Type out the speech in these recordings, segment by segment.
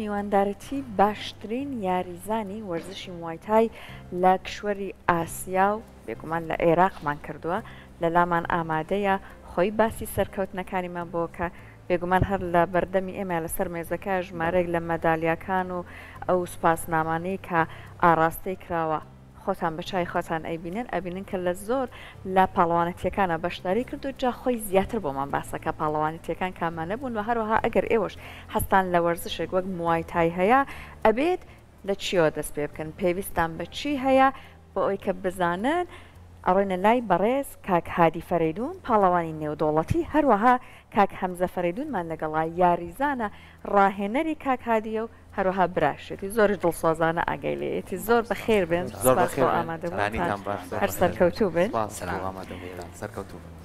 میواندارەتی باشترین یاریزانی وەرزشی موایتای لە کشوەری ئاسیا و بێگومان لە عێراقمان کردووە لە لامان ئامادەیە خۆی باسی سەرکەوتنەکانیمان بۆکە بێگومان هەر لە بەردەمی ئێمە لەسەر مێزەکە ژمارەێک لە مەدالیاکان و ئەو سوپاسنامانەی کە ئاراستەی کراوە خۆتان بەچای خۆتان ئەیبینن ئەبینن کە لە زۆر لە پاڵەوانەتیەکانە بەشداری کرد و جا خۆی زیاتر بۆمان باسەکە پاڵەوانەتیەکان کامانە بوون و هەروەها ئەگەر ئێوەش هەستان لە وەرزشێک وەک موایتای هەیە ئەبێت لە چیەوە دەست پێ بکەن پێویستان بە چی هەیە بۆ ئەوی کە بزانن ئەڕۆینە لای بەڕێز کاک هادی فەرەیدون پاڵەوانی نێودوڵەتی هەروەها کاک هەمزە فەرەیدونمان لەگەڵا یاریزانە ڕاهێنەری کاک هادیە و هەروەها براشێتی زۆر دڵسۆزانە ئاگەیلێتی زۆر بەخێر بێن هەر سەرکەوتوو بن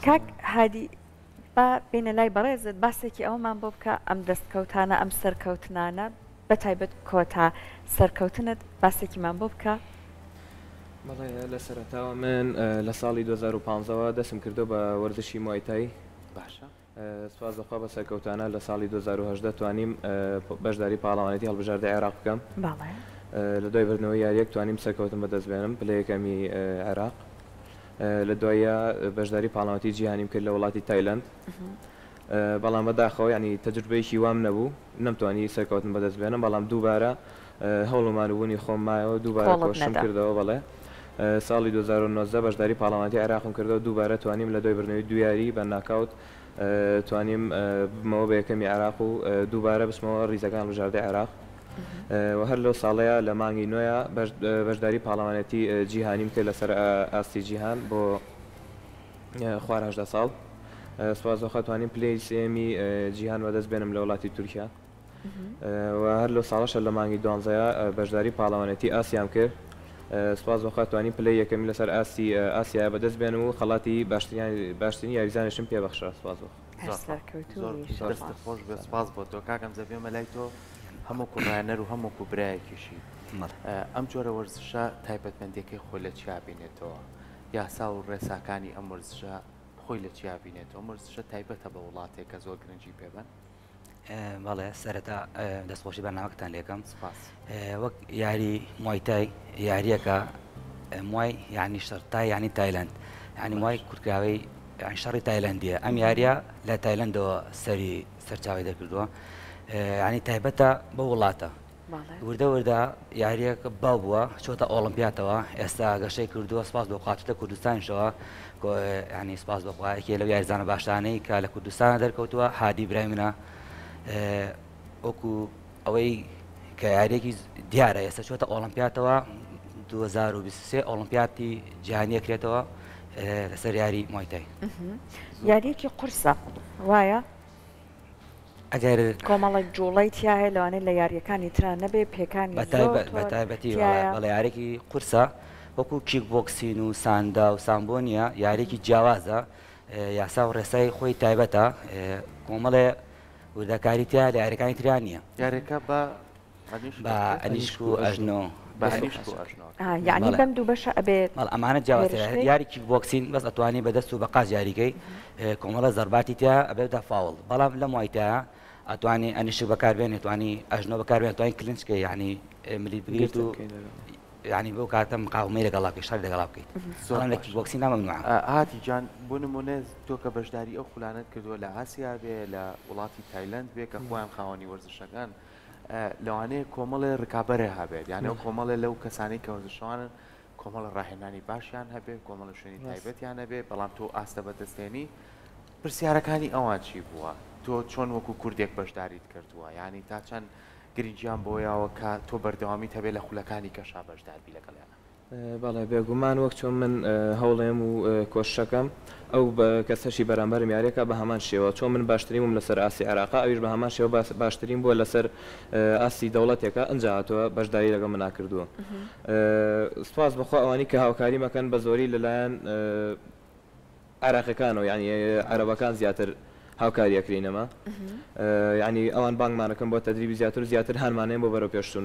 کاک هادی با بینە لای بەڕێزت باسێکی ئەومان بۆ بکە ئەم دەستکەوتانە ئەم سەرکەوتنانە بەتایبەت کۆتا سەرکەوتنت باسێکیمان بۆ بکە بەڵێ لە سەرەتاوە من لە ساڵی 2015ەوە دەستم کردو بە وەرزشی موایتایی باشە سواز بەخوا بە سەرکەوتانە لە ساڵی 2010 توانیم بەشداری پاڵەوانێتی هەڵبژاردە عێراق بکەم لە دوای بردنەوەی یاریەک توانیم سەرکەوتن بەدەست بێنم پلە یەکەمی عێراق لە دوایە بەشداری پاڵەوانێتی جیهانیم کرد لە وڵاتی تایلەند بەڵام بەداخەوە ینی تەجروبەیەکی وام نەبوو نەمتوانی سەرکەوتن بەدەست بێنم بەڵام دووبارە هەوڵمانبوونی خۆم مایەوە دووبارە کۆشتم کردەوە بەڵێ ساڵی 2009 بەشداری پاڵەوانێتی عێراقم کردەوە دووبارە توانیم لە دوای بردنەوەی دویاری بە ناکاوت توانیم بمەوە بە یەکەمی عێراق و دووبارە بچمەوە ڕیزەکان بژاردەی عێراق و هەر لەو ساڵەیە لە مانگی نوێیە بەشداری پاڵەوانێتی جیهانیم کرد لەسەر ئاستی جیهان بۆ خوار 18 ساڵ سوازۆخە توانیم پلەی سێمی جیهان بەدەست بێنم لە وڵاتی تورکیا و هەر لەو ساڵەشە لە مانگی دوانزەیە بەشداری پاڵەوانێتی ئاسیام کرد سپاس بۆ خاتوانی پلەی یەکەمی لەسەر ئاسیا بەدەست بێنم و خەڵاتی باشترین یاریزانشم پێبەخشە سپاس بۆ خۆش بێ سپاس بۆ تۆ کاکەم زەبێمە لای تۆ هەموو کوڕایەنەر و هەموو کوبرایەکیشی ئەم جۆرە وەرزشە تایبەتمەندیەکەی خۆی لە چیا بینێتەوە یاسا و ڕێساکانی ئەم وەرزشە خۆی لە چیا بینێتەوە وەرزشە تایبەتە بە وڵاتێک کە زۆر گرنگی پێبن بەڵێ سەرەتا دەستخۆشی بەرنامەکەتان لێکم وەک یاری موایتای یاریەکە موای یعنی شەرتای یعنی تایلەند یعنی موای کورتکراوەی شەڕی تایلەندیە ئەم یاریە لە تایلەندەوە سەری سەرچاوی دەکردووە ینی تایبەتە بە وڵاتە وردە وردە یاریەکە باو بووە چۆتە ئۆڵمپیاتەوە ئێستا گەشەی کردووە سپاس بۆ قاتتە کوردستانیشەوە ینی سپاس بەخوایەکی لەو یاریزانە باشانەی کە لە کوردستانە دەرکەوتووە هادی برای منە وەکو ئەوەی کە یاریێکی دیارە ئێستا چۆتە ئۆڵمپیاتەوە 2023 ئۆڵمپیاتی جیهانیەکرێتەوە لەسەر یاری موایتای یاریەکی قورسە وایە ئەگەر کۆمەڵی جوڵی تیا هەیە لەوانەیە لە یاریەکانی تران نەبێ پێکانی بەتایبەتی بەڵێ یارێکی قورسە وەکو کیک بۆکسین و ساندا و سامبۆنیە یارێکی جیاوازە یاسا و ڕێسای خۆی تایبەتە کۆمەڵێ وردەکاری تیا لە یاریەکانی تران نییە یاریەکە بە ئەنیشک و ئەژنۆ یعنی بەم دوو بەشە ئەبێت ئەمانە جیاوازە یاری کیک بۆکسین بەس ئەتوانی بەدەست و بە قاز یاریگەی کۆمەڵە زەرباتی تیا ئەبێتە فاوڵ بەڵام لە موایتایە ئەتوانی ئەنیشک بەکاربێن توانی ئەژنۆ بەکاربێن توانی کلنچکە یعنی ملی بگریت و ینی بۆ کاتە مقاومەی لەگەڵاکەی شەڕی لەگەڵا بکەیت بەڵام لە کیک بۆکسین نامەمنوعە هاتی جان بۆ نمونە تۆ کە بەشداری ئەو خولانت کردووە لە ئاسیا بێ لە وڵاتی تایلەند بێ کە خۆیان خاوەنی وەرزشەکان لەوانەیە کۆمەڵێ ڕکابەرێ هەبێت یانە کۆمەڵێ لەو کەسانی کە وەرزشوانن کۆمەڵە ڕاهێنانی باشیان هەبێت کۆمەڵە شوێنی تایبەتیان هەبێت بەڵام تۆ ئاستە بەدەستێنی پرسیارەکانی ئەوان چی بووە تۆ چۆن وەکو کوردێک بەشداریت کردووە ینی تا چەند گرنگیان بۆیەوە کە تۆ بەردەوامیت هەبێت لە خولەکانی کەشا بەشداربی لەگەڵیانە بەڵێ بێگومان وەک چۆن من هەوڵێم و کۆشەکەم ئەو بە کەسەشی بەرامبەرم یاریەکە بە هەمان شێوە چۆن من باشترینم لەسەر ئاسی عێراقا ئەویش بە هەمان شێوە باشترین بووە لەسەر ئاسی دەوڵەتێکە ئەنجاتەوە بەشداری لەگەڵ من ناکردووە سپاس بەخوا ئەوانی کە هاوکاری مەکەن بە زۆری لەلایەن عێراقیەکانەوە یعنی عەرەبەکان زیاتر هاوکاریەکرینەمە ینی ئەوان بانگمانەکەم بۆ تەدریبی زیاتر زیاتر هەرمانەیە بۆ بەرەو پێشتون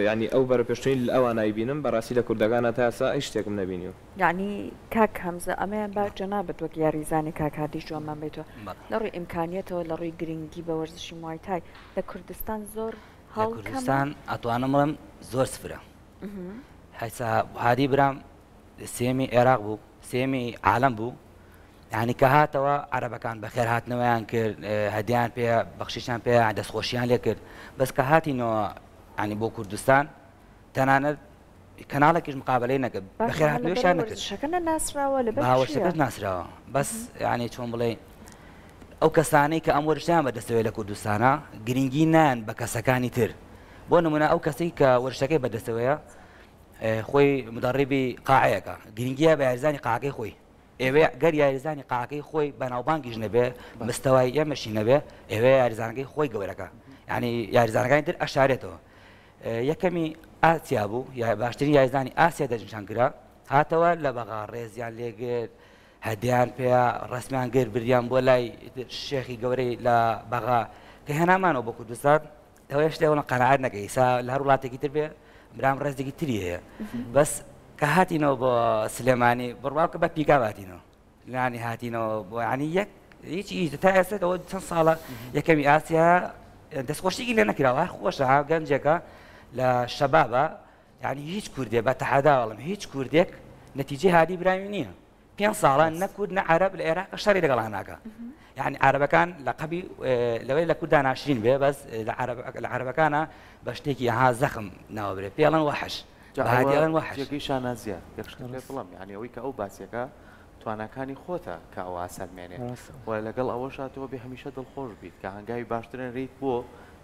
ینی ئەو بەرەو پێشتنی ئەوان نایبینم بەڕاستی لە کوردەکانە تا ئێستا هیچ شتێکم نەبینی و یعنی کاک هەمزە ئەمەیان با جەنابەت وەک یاریزانی کاکادی جوانمان بێتەوە لە ڕووی ئیمکانیەتەوە لە ڕووی گرنگی بە وەرزشی موایتای لە کوردستان زۆر لە کوردستان ئەتوانم بڵێم زۆر سفرە حیسا هادی برام سێمی عێراق بوو سێمی عالەم بوو یعنی کە هاتەوە عەرەبەکان بەخێر هاتنەوەیان کرد هەدیان پێ بەخشیشیان پێ دەستخۆشییان لێ کرد بەس کە هاتینەوە ینی بۆ کوردستان تەنانەت کەناڵێکیش مقابلەی نەکرد بەخێر هاتنەوەیشیان نەکرد هاوەشەکەش ناسراوە بەس ینی چۆن بڵێ ئەو کەسانەی کە ئەم وەرشیان بەدەستەوەی لە کوردستانە گرنگی نان بە کەسەکانی تر بۆ نمونە ئەو کەسی کە وەرشەکەی بەدەستەوەیە خۆی مدەڕیبی قاعەیەکە گرنگیە بە یاریزانی قاعەکەی خۆی ئێوێ گەر یاریزانی قاعەکەی خۆی بەناوبانگیش نەبێ مستەوای ئێمەشی نەبێ ئێوێ یاریزانەکەی خۆی گەورەکە یعنی یاریزانەکانی تر ئەشارێتەوە یەکەمی ئاسیا بوو یا باشترین یاریزانی ئاسیا دەنیشانکرا هاتەوە لە بەغا ڕێزیان لێگرت هەدیان پێ ڕسمیان گر بردیان بۆ لای شێخی گەورەی لە بەغا کە هێنامانەوە بۆ کوردستان ئەوەی شتێوەڵە قەنەعەت نەکەی سا لە هەر وڵاتێکی تر بێ برام ڕێزێکی تری هەیە بەس کە هاتینەوە بۆ سلێمانی بڕواکە بە پیکا هاتینەوە لانی هاتینەوە بۆ ینی یەک هیچی تا ئێستەوە چەند ساڵە یەکەمی ئاسیا دەستخۆشیی لێ نەکراوە هەر خۆشە ها گەنجێکە لە شەبابە ینی هیچ کوردێ بە تەحەداوەڵم هیچ کوردێک نەتیجەی هادی برامی نییە 5 ساڵان نەکورد نە عەرەب لە عێراق شەڕی لەگەڵ ناکە یعنی عەرەبەکان لەقەبی لەوەی لە کورددا ناشرین بێ بەس لە عەرەبەکانە بە شتێکی ها زەخم ناوەبرێ پێڵەن وەحش هادیڵەن وەحشێکی شانازیە یەکشتێ بڵم یعنی ئەوەی کە ئەو باسیەکە توانەکانی خۆتە کە ئەوە ئاسەلمێنێ و لەگەڵ ئەوەشاتەوە بێ هەمیشە دڵخۆش بیت کە هەنگاوی باشترن ڕیت بۆ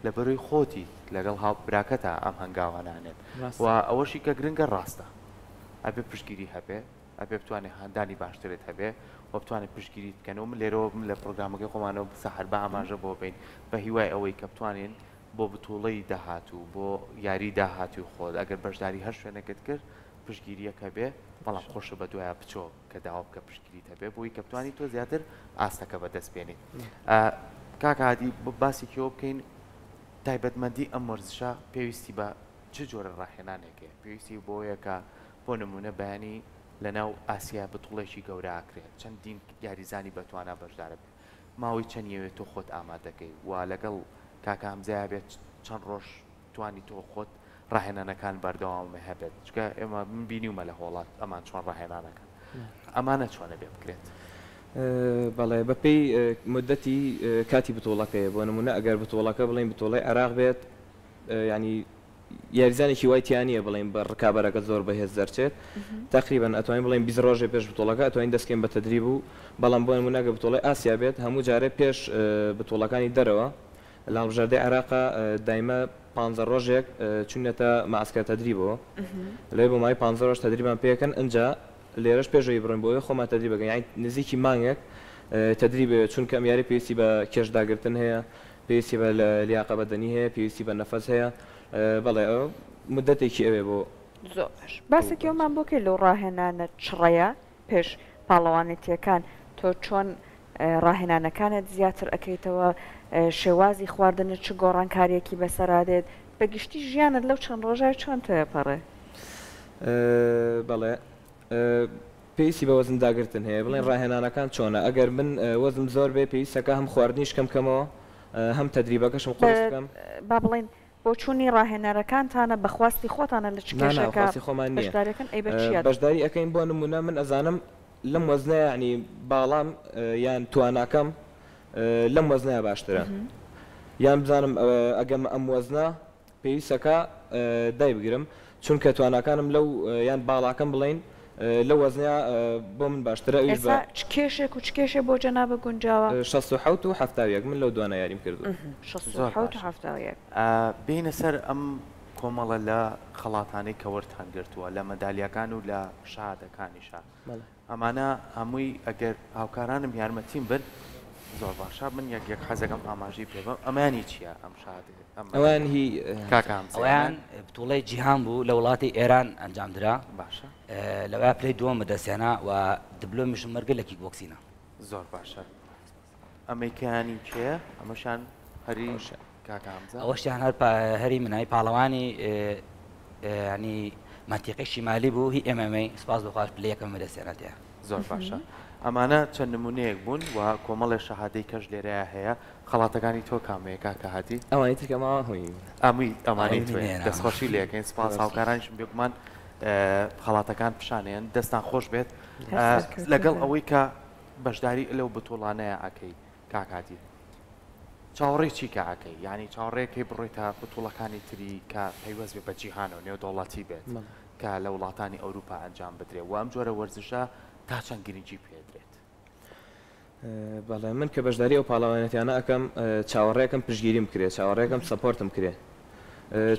لە بەروی خۆتی لەگەڵ هاوبراکەتە ئەم هەنگاوانانێت و ئەوەشی کە گرنگە ڕاستە ئەبێ پشتگیری هەبێ ئەبێ بتوانێت هەندانی باشترێت هەبێ و بتوانێت پشتگیری بکەنەوە من لێرەوە لە پرۆگرامەکەی خۆمانەوە سەحر بە ئاماژە بۆ بین بە هیوای ئەوەی کە بتوانین بۆ بتوڵەی داهاتوو بۆ یاری داهاتوی خۆت ئەگەر بەشداری هەر شوێنەکەت کرد پشتگیریەکە بێ بەڵام خۆشە بە دوایە بچۆ کە داوا بکە پشتگیریت هەبێ بۆی کە بتوانانی تۆ زیاتر ئاستەکە بەدەست بێنیت کاکادی باسێکیەوە بکەین تایبەتمەندی ئەم وەرزشە پێویستی بە چ جۆرە ڕاهێنانێکێ پێویستی بۆیە کە بۆ نمونە بەیانی لەناو ئاسیا بتوڵێکی گەورە ئاکرێت چەندین یاریزانی بەتوانە بەشدارە بێت ماوەی چەندیەوێت تۆ خۆت ئامادەکەی و لەگەڵ کاکە ئەمزایە بێت چەند ڕۆژ توانی تۆ خۆت ڕاهێنانەکان بەردەوامە هەبێت چکە ئێمە من بینیومە لە هۆڵات ئەمان چۆن ڕاهێنانەکان ئەمانە چۆنە بێ بکرێت بەڵێ بەپێی مدەتی کاتی بتۆڵەکەیە بۆ نمونە ئەگەر بتۆڵەکە بڵین بتۆڵی عێراق بێت ینی یاریزانێکی وایتیانە بڵین بە ڕکابەرەکە زۆر بەهێز دەرچێت تقریبا ئەتوانین بڵین 20 ڕۆژێ پێش بتۆڵەکە ئەتوانین دەستکەین بە تەدریب و بەڵام بۆ نمونەگە بتۆڵی ئاسیا بێت هەموو جارێ پێش بتۆڵەکانی دەرەوە لە هەڵبژاردەی عێراقا دایمە 15 ڕۆژێک چونەتە ماسکە تەدریبەوە لێ بۆ مای 15 ڕۆژ تەدریبان پێکەن ئەنجا لێرەش پێشەوەی بڕین بۆی خۆمان تەدریب بگەین یعنی نزیکی مانگێک تەدریب چونکە ئەم یاری پێویستی بە کێشداگرتن هەیە پێویستی بە لیاقە بەدەنی هەیە پێویستی بە نەفەس هەیە بەڵێ ئەو مدەتێکی ئەوێ بۆ زۆر باسێکیەوەمان بۆکەی لەو ڕاهێنانە چڕەیە پێش پاڵەوانێتیەکان تۆ چۆن ڕاهێنانەکانت زیاتر ئەەکەیتەوە شێوازی خواردنە چ گۆڕانکاریەکی بەسەرادێت بەگشتی ژیانت لەو چەند ڕۆژای چۆن تۆیەپەڕێ بەڵێ پێویستی بە وەزن داگرتن هەیە بڵێن ڕاهێنانەکان چۆنە ئەگەر من وەزم زۆر بێ پێویستەکە هەم خواردنیش کەمکەمەوە هەم تەدریبەکەشم قۆڵ بکەم با بڵێن بۆ چوونی ڕاهێنەرەکانتانە بەخواستی خۆتانە لە چکێشەکە بەشداریەکەن ئەی بەشداری ئەەکەین بۆ نمونە من ئەزانم لەم وەزنەیە ینی باڵام یان تواناکەم لەم وەزنەیە باشترە یان بزانم ئەگەم ئەم وەزنە پێویستەکە دای بگرم چونکە تواناکانم لەو یان باڵاکەم بڵین لە وەزنیا بۆ من باشترە چ کێشێک و چ کێشێ بۆ جەنابە گونجاوە 16 و 70 من لەو دوانە یاریم کردو 16 بینە سەر ئەم کۆمەڵە لە خەڵاتانەی کەوەرتان گرتووە لە مەدالیەکان و لە شادەکانیشا ئەمانە هەمووی ئەگەر هاوکارانم یارمەتیم بن زۆر باشە من یەک حەزەکەم ئاماژی پێ بم ئەمانی چییە ئەم شادێ ئەوان هی کاکام ئەویان بتوڵەی جیهان بوو لە وڵاتی ئێران ئەنجامدرا باشە لەوە پلەی دووەم بەدەستێنا و دبلۆمیشم مەرگە لە کیکبۆکسینە زۆر باشە ئەمریکانی کێ ئەمەشان هەری کاکامزە ئەوەشیان هەری منای پاڵەوانی ینی منتیقی شیمالی بوو هی MMA سپاس بخواش پلەیەکەم بەدەستێناتەیە زۆر باشە ئەمانە چەند نمونەیەک بوون و کۆمەڵی شەهادەی کەش لێرەیە هەیە خەڵاتەکانی تۆ کامەیە کاکە هاتی ئەوانی ترکەماوە هۆی ئەمانی دەستخۆشی لەکەین سپاس هاوکارانیشم بێکمان خەڵاتەکان پیشانیان دەستان خۆش بێت لەگەڵ ئەوەی کە بەشداری لەو بتوڵانەیە ئەکەی کاکاتی چاوەڕێی چی کە ئەکەی ینی چاوەڕێکەکەی بڕۆیتە بتوڵەکانی تری کە پەیوەست بێ بە جیهانەوە نێودەوڵەتی بێت کە لە وڵاتانی ئەوروپا ئەنجام بدرێ و ئەم جۆرە وەرزشە تا چەند گرنگی پێدرێت بەڵێ من کە بەشداری ئەو پاڵاوانێتیانە ئەەکەم چاوەڕێکم پشگیریم کرێ چاوەڕێکم سەپۆرتم کرێ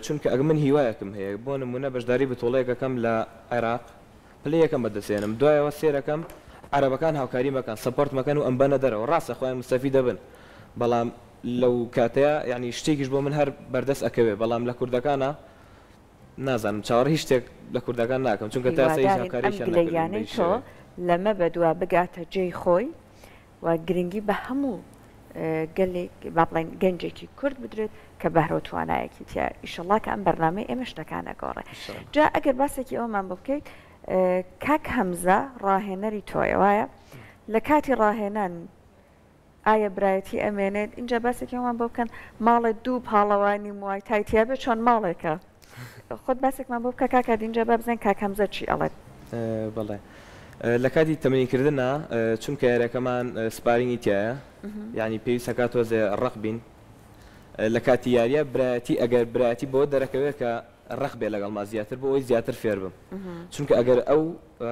چونکە ئەگە من هیوایەکم هەیە بۆ نمونە بەشداری بتوڵەیەکەکەم لە عێراق پلە یەکەم بەدەستێنم دوایەوە سێرەکەم عەرەبەکان هاوکاری مەکەن سەپۆرت مەکەن و ئەم بەنە دەرەوە ڕاستە خۆیان مستەفی دەبن بەڵام لەو کاتەیە ینی شتێکیش بۆ من هەر بەردەست ئەکەوێ بەڵام لە کوردەکانە نازانم چاوەڕ هیچ شتێک لە کوردەکان ناکەم چونکە تاسەی هاوکاریشیان نەکردووە تۆ لەمە بەدووە بگاتە جێی خۆی و گرنگی بە هەموو گەلێک با بڵێن گەنجێکی کورد بدرێت کە بەهرە توانایەکی تیا ئیشەڵا کە ئەم بەرنامەی ئێمە شتەکانە گۆڕێ جا ئەگەر باسێکی ئەومان بۆ بکەیت کاک هەمزە ڕاهێنەری تۆیە وایە لە کاتی ڕاهێنان ئایا برایەتی ئەمێنێت اینجا باسێکی ئەومان بۆ بکەن ماڵێ دوو پاڵەوانی موای تایتیا بێت چۆن ماڵێکە خۆت باسێکمان بۆ بکە کاکات اینجا با بزانین کاک هەمزە چی ئەڵێت بەڵێ لە کاتی تەمەنیکردنە چونکە یارەکەمان سپارینگی تایە یعنی پێویست هەکات تۆزێ ڕق بین لە کاتی یاریە برایەتی ئەگەر برایەتی بۆ دەرەکەوێت کە ڕق بێ لەگەڵ ما زیاتر بۆ ئەوی زیاتر فێر بم چونکە ئەگەر ئەو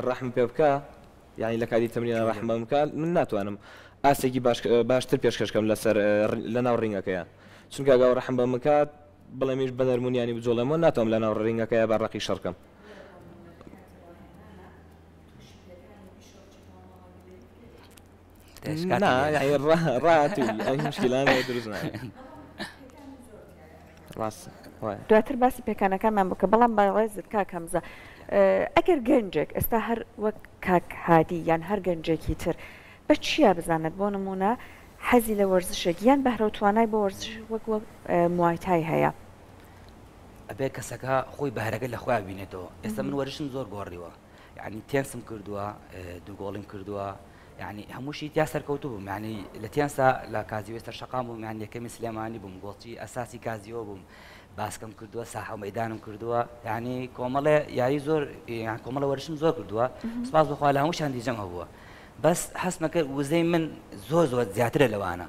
ڕەحم پێ بکە یعنی لە کاتی تەمرینە ڕەحم بکە من ناتوانم ئاسێکی باشتر پێشکەشکەم لەسەر لە ناو ڕینگەکەیە چونکە ئەگەر ڕەحم بە مکات بڵێمیش بە نەرمونیانی بجۆڵێمەوە ناتوانم لە ناو ڕینگەکەیە بە ڕقی شەڕکەم ڕاتوی مشکلانە دروست ڕاست دواتر باسی پێکانەکانمان بکە بەڵام بە ڕێزت کاک هەمزە ئەگەر گەنجێک ئێستا هەر وەک کاک هادی یان هەر گەنجێکی تر بە چیا بزانێت بۆ نمونە حەزی لە وەرزشێک یان بەهرە توانای بۆ وەرزش وەک موایتای هەیە ئەبێ کەسەکە خۆی بەهرەکە لە خۆیان بینێتەوە ئێستا من وەرشم زۆر گۆڕیوە یعنی تێنسم کردووە دوو گۆڵیم کردووە یعنی هەمووشی تیا سەرکەوتو بووم یعنی لە تێنسا لە کازیوێستە شەقام بووم یان یەکەمی سلێمانی بووم گۆڵچی ئەساسی کازیۆ بووم باسکەم کردووە ساحە مەیدانم کردووە یعنی کۆمەڵێ یاری زۆر کۆمەڵە وەرشم زۆر کردووە سپاس بخوا لە هەمووشان دیجەم هەبووە بەس هەست مەکرد وزەی من زۆر زیاترە لەوانە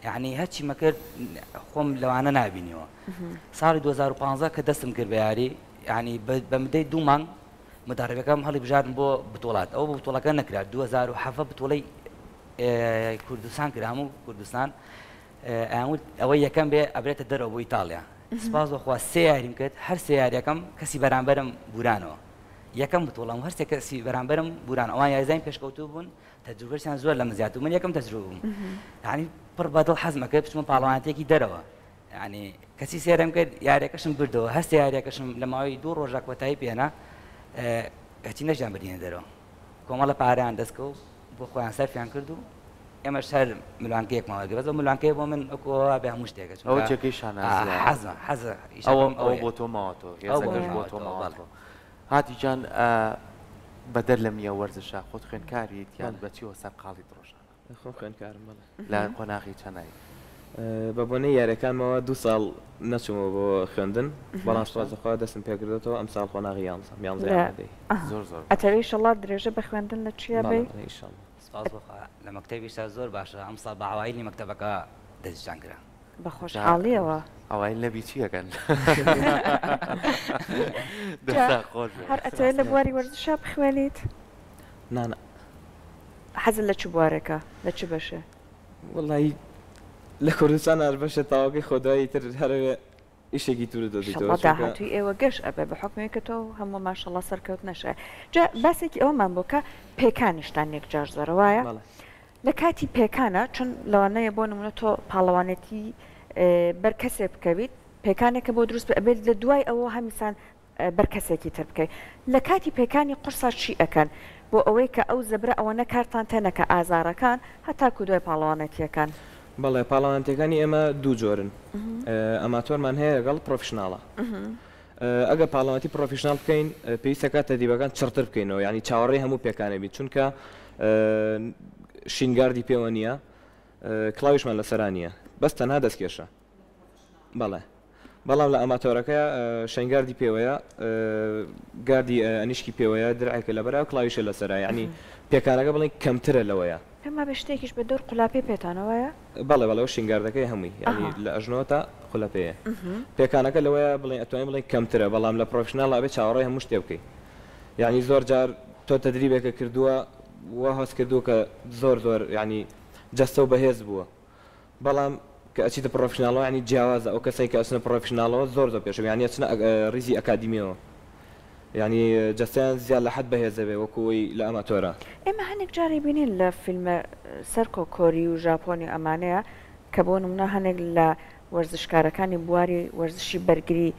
یعنی هەرچی مەکرد خۆم لەوانە نبینیەوە ساڵی 2015 کە دەستم کرد بە یاری یعنی بە مدەی 2 مانگ مداربەکەم هەڵی بژاردن بۆ بتوڵات ئەو بە بتوڵەکە نەکرات 2007 بتوڵەی کوردستان کرد هەموو کوردستان ئەوەی یەکەم بێ ئەبرێتە دەرەوە بۆ ئیتاڵیا سپاس بەخوا سێ یاریم کرد هەر سێ یاریەکەم کەسی بەرامبەرم بورانەوە یەکەم بتوڵم هەر سێ کەسی بەرامبەرم بوران ئەوان یاریزانی پێشکەوتوو بوون تەجروبەشیان زۆر لە مزیات و من یەکەم تەجروبە بووم یعنی پڕ بەدڵ حەزمە کرد بچمە پاڵەوانێتێکی دەرەوە یعنی کەسی سێرەم کرد یاریەکەشم بردەوە هەر سێ یاریەکەشم لە ماوەی 2 ڕۆژە کۆتایی پێنا هەچی نەژیان بردینە دەرەوە کۆمەڵە پارەیان دەستکەوت بۆ خۆیان سەرفیان کرد و ئێمەش هەر ملوانکەیەکماوە گرێت ملوانکەی بۆ من ئەوە بە هەموو شتێکە ئەوە جێگەی حەزە ئەوە بۆ تۆ ماوەتەوە بۆ تۆ ماوەتەوە هاتی جان بەدەر لە میە وەرزشە خۆت خوێندکاریت یان بەچیەوە سەر قاڵی درۆژانە خۆ خوێندکارم لە قۆناغی چەنایی بە بۆنەی یاریەکانمەوە 2 ساڵ نەچمەوە بۆ خوێندن بەڵام سوازەخوا دەستم پێکردێتەوە ئەم ساڵ خۆناغی یانزەی زۆر ئەتەوەی شەڵا درێژە بە خوێندن لە چیە بێ لە مەکتەبیشتا زۆر باشە ئەم ساڵ بە ئەوایلی مەکتەبەکە دەستیان کرا بە خۆشحاڵیەوە ئەوای نەبی چیەکەن هەر ئەتەوێ لە بواری وەرزشە بخوێنیت نانە حەزت لە چ بوارێکە لە چ بەشە وڵی لە کوردستان هەر بەشە تاواقی خۆدایی تر هەرێ ئیشێکی توور دەدەیتەوە داهاتووی ئێوە گەشت ئەبێ بە حکمێک کە تۆ هەموو ماشەڵڵا سەرکەوت نەشە جا باسێکی ئەومان بۆکە پێکانیشتان یەک جار زۆرە وایە لە کاتی پێکانە چون لەوانەیە بۆ نمونە تۆ پاڵەوانێتی بەرکەسێ بکەویت پێکانێکە بۆ دروست ئەبێت لە دوای ئەوە هەمیسان بەرکەسێکی تر بکەیت لە کاتی پێکانی قورسا چی ئەکەن بۆ ئەوەی کە ئەو زەبرە ئەوە نەکارتان تەنەکە ئازارەکان هەتاکو دوای پاڵەوانەتیەکان بەڵێ پاڵەوانەتەکانی ئێمە دوو جۆرن ئەماتۆرمان هەیە لەگەڵ پرۆفشناڵە ئەگە پاڵەوەتی پرۆفیشنال بکەین پێویستەکە تەدریبەکان چڕتر بکەینەوە ینی چاوەڕێی هەموو پێکانێ بیت چونکە شینگاردی پێوە نییە کلااویشمان لەسەران نیە بەس تەنها دەستکێشە بەڵێ بەڵام لە ئەماتۆرەکە شنگاردی پێوەیە گاردی ئەنیشکی پێوەیە درعێکە لەبەر کلااویشە لەسەرە ینی پێکانەکە بڵێن کەمترە لەوەیە پێما بە شتێکیش بە دەور قولاپی پێتانەوەیە بەڵێ بەڵەوە شینگاردەکەی هەمووی ینی لە ئەژنەوە تا خولەپەیە پێکانەکە لەوەیە بڵێن ئەتوانین بڵێن کەمترە بەڵام لە پرۆفشنال ئابێت چاوەڕێی هەموو شتێ بکەیت ینی زۆر جار تۆ تەدریبێکە کردووە وا هەست کردو کە زۆر ینی جەستە و بەهێز بووە بەڵام کە ئەچیتە پرۆفشنالەوە ینی جیاوازە ئەو کەسێک کە ئەچنە پرۆفشنالەوە زۆر پێشەوە ینی ئەچنە ریزی ئەکادیمیەوە ینی جەستیان زیاد لە حد بەهێزە بێ وەکوی لە ئەماتۆرە ئێمە هەنێک جاری بینین لە فیلمە سەرکۆ کۆری و ژاپۆنی ئەمانەیە کە بۆ نمونە هەنێک لە وەرزشکارەکانی بواری وەرزشی بەرگری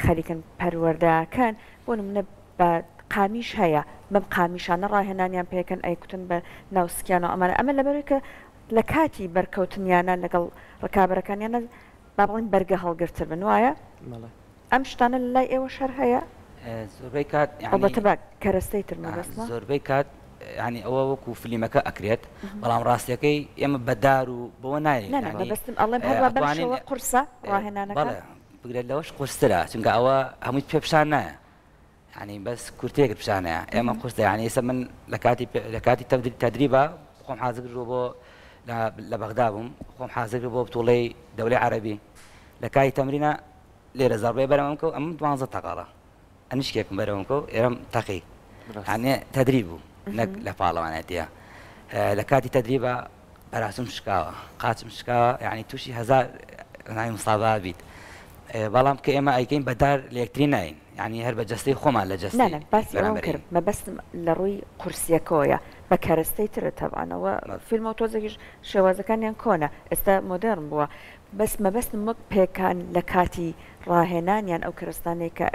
خەریکن پەروەردەکان بۆ نمونە بە قامیش هەیە بەم قامیشانە ڕاهێنانیان پێکەن ئەیکوتن بە ناوسکیانەوە ئەمانە ئەمە لەبەرەوەی کە لە کاتی بەرکەوتنیانە لەگەڵ ڕکابەرەکانیانە با بڵین بەرگە هەڵگرتر بن وایە ئەم شتانە لە لای ئێوە شەر هەیە زۆربەی کات ئەڵبەتە بە کەرەستەی ترمەبەستمە زۆربەی کات ینی ئەوە وەکو فلیمەکە ئەکرێت بەڵام ڕاستیەکەی ئێمە بەدار و بەوە نایێت بەستم ئەڵێم هەروە بەشەوە قورسە ڕاهێنانەکە بگرێت لەوەش قورسترە چونکە ئەوە هەمووی پێ پیشان نایە ینی بەس کورتێکت پیشانەیە ئێمە قورسە ینی ئێستا من لە کاتی تەدریبە خۆم حازرگرەوە بۆ لە بەغدا بووم خۆم حازرگرە بۆ بتوڵەی دەولەی عەرەبی لە کاتی تەمرینە لێرە زەڕبەی بەرەوەم کە ئەم 12 تەقاڵە ئەنیشکێکم بەرەوەم کە ئێرەم تەقی هەنێ تەدریب بوو نەک لە پاڵەوانێتیە لە کاتی تەدریبە بەراسم شکاوە قاچم شکاوە ینی تووشی هەزار ناوی مسابا بیت بەڵام کە ئێمە ئەیکەین بەدار لە یەکتری ناین ینی هەر بە جەستەی خۆمان لە جەستی باسی ئەوم کرد مەبەستم لە ڕووی قورسیەکەوەیە بە کەرەستەی ترە تەبانەوە فیلمە تۆزێکیش شێوازەکانیان کۆنە ئێستا مۆدرن بووە بەس مەبەستم وەک پێکان لە کاتی ڕاهێنانیان ئەو کەرستانەی کە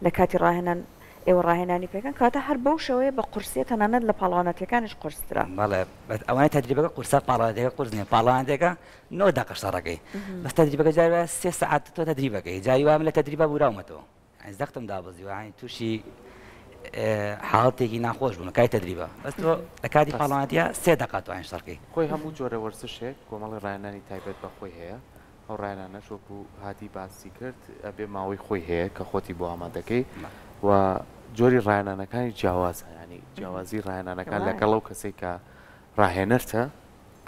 لە کاتی ڕاهێنان ئێوە ڕاهێنانی پێکەن کاتە هەر بەو شەوەیە بە قورسیە تەنانەت لە پاڵەوانەتەکانیش قورسترا بەڵێ ئەوانە تەدریبەکە قورسە پاڵەوانەتەکە قورس نیە پاڵەوانەتەکە 9 دقیقە شەڕەکەی بەس تەدریبەکە جارێ 3 ساعت تۆ تەدریبەکەی جاری وام لە تەدریبە بوراومەتەوە زەختم دابەزیوە ینی تووشی حاڵەتێکی ناخۆش بوون کای تەدریبە بەس تۆ لە کاتی پاڵەوانەتیە 3 دقیقە توانین شەڕکەی خۆی هەموو جۆرە وەرزشێک کۆمەڵی ڕایەنانی تایبەت بە خۆی هەیە ئەو ڕایەنانەش وەکو هادی باسی کرد ئەبێ ماوەی خۆی هەیە کە خۆتی بۆ ئامادەکەی و جۆری ڕایەنانەکانی جیاوازە ینی جیاوازی ڕایەنانەکان لەگەڵ ئەو کەسێک کە ڕاهێنەرتە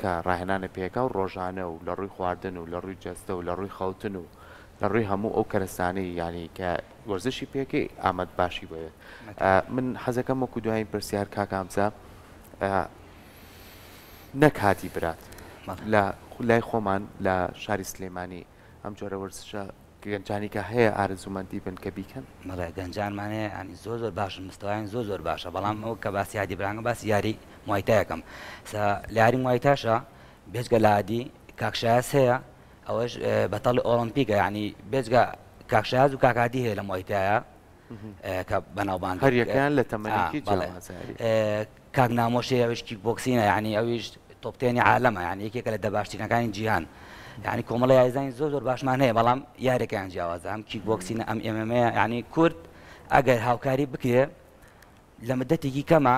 کە ڕاهێنانە پێکا و ڕۆژانە و لە ڕووی خواردن و لە ڕووی جەستە و لە ڕووی خەوتن و لە ڕووی هەموو ئەو کەرستانەی ینی کە وەرزشی پێکەی ئامەد باشی بێت من حەزەکەم وەکو دوایین پرسیار کاکامزە نەکاتی برات لە لای خۆمان لە شاری سلێمانی ئەم جۆرە وەرزشە گەنجانی کە هەیە ئارزومەندی بن کە بیکەن مەڵێ گەنجانمانەیە ینی زۆر باشن مستەوایان زۆر باشە بەڵام ئەو کە باسی یادی برانگە باسی یاری موایتایەکەم لە یاری موایتاشە بێجگە لە عادی کاکشایەس هەیە ئەوەش بەتەڵی ئۆڵمپیکە ینی بێجگە کاکشایەز و کاکادی هەیە لە موایتایە کە بەناوبان هەریەکەیان لە تەمەنێکی کاک نامۆشەیە ئەوش کیک بۆکسینە ینی ئەویش تۆپتێنی عالەمە ینی یەکێکە لە دەباشترینەکانی جیهان ینی کۆمەڵی یاریزانی زۆر باشمان هەیە بەڵام یارێکیان جیاوازە ئەم کیک بۆکسینە ئەم ئێمەمەیە ینی کورد ئەگەر هاوکاری بکرێ لە مدەتێکی کەمە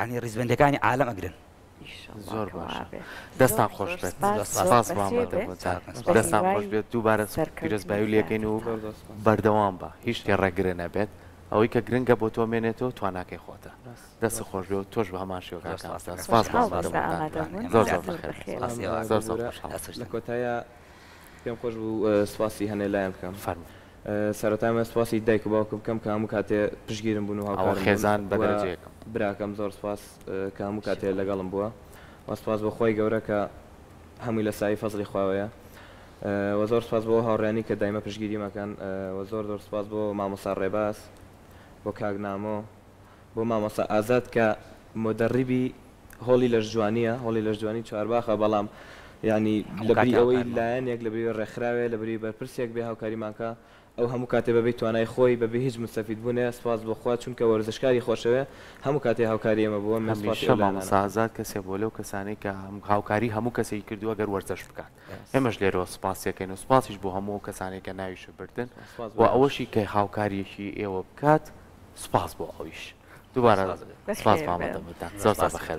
ینی ڕیزبەندەکانی عالەم ئەگرن زۆر باشە دەستان خۆش بێت دەستان خۆش بێت دووبارە پیرۆزبایی و لەکەین و بەردەوام بە هیچ شتێ ڕێگرێ نەبێت ئەوەی کە گرنگە بۆ تۆ مێنێتەوە تواناکەی خۆتە دەست خۆش بێ و تۆش بە هەمان شێوە لە کۆتایە پێم خۆش بوو سواسی هەنێ لایەن بکەم فەرم سەرەتامە سواسی دایک و باوکم بکەم کە هەموو کاتێ پشگیرم بوون و هاوکار خێزان بەدەرەجەیەکەم براکەم زۆر سپاس کە هەموو کاتێ لەگەڵم بووە و سپاس بۆ خۆی گەورە کە هەمووی لە سایی فەزلی خواوەیە و زۆر سپاس بۆ هاوڕێنی کە دایمە پشگیری مەکەن و زۆر سپاس بۆ مامۆستا ڕێباس بۆ کاگنامۆ بۆ مامۆستا ئازاد کە مۆدەڕیبی هۆڵی لەش جوانیە هۆڵی لەش جوانی چوارباخە بەڵام ینی لەبری ئەوەی لایەنێک لەبری ڕێکخراوێ لەبری بەرپرسێک بێ هاوکاریمانکە ئەو هەموو کاتێ بەبێ توانای خۆی بەبێ هیچ مستەفید بوونێ سپاس بۆخوا چونکە وەرزشکاری خۆشەوە هەموو کاتێ هاوکاری ئێمە بووە سازات کەسێ بۆ لەو کەسانەی کە هاوکاری هەموو کەسێکی کردووە گەر وەرزش بکات ئێمەش لێرەوە سپاسیەکەین و سپاسیش بۆ هەموو کەسانێک کە ناویشە بردن و ئەوەشی کە هاوکاریەکی ئێوە بکات سپاس بۆ ئەویش دووبارە سپاس مامەتە بەخێر.